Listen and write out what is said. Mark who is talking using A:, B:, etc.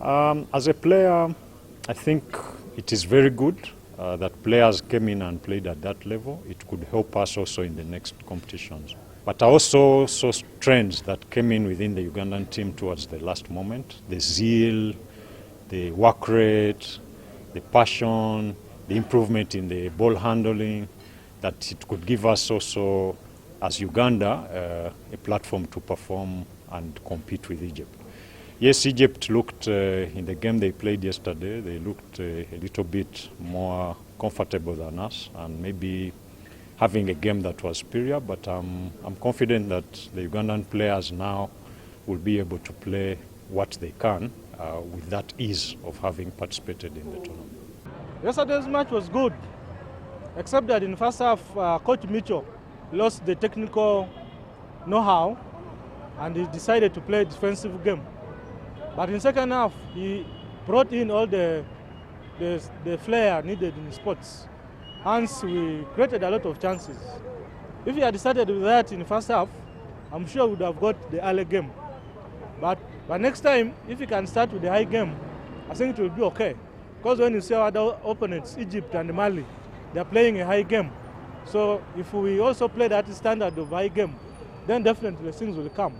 A: As a player, I think it is very good that players came in and played at that level. It could help us also in the next competitions. But I also saw trends that came in within the Ugandan team towards the last moment. The zeal, the work rate, the passion, the improvement in the ball handling, that it could give us also, as Uganda, a platform to perform and compete with Egypt. Yes, Egypt looked, in the game they played yesterday, they looked a little bit more comfortable than us and maybe having a game that was superior, but I'm confident that the Ugandan players now will be able to play what they can with that ease of having participated in the tournament.
B: Yesterday's match was good, except that in the first half, Coach Mitchell lost the technical know-how and he decided to play a defensive game. But in the second half, he brought in all the flair needed in sports. Hence, we created a lot of chances. If he had started with that in the first half, I'm sure we would have got the early game. But next time, if he can start with the high game, I think it will be okay. Because when you see our other opponents, Egypt and Mali, they're playing a high game. So if we also play that standard of high game, then definitely things will come.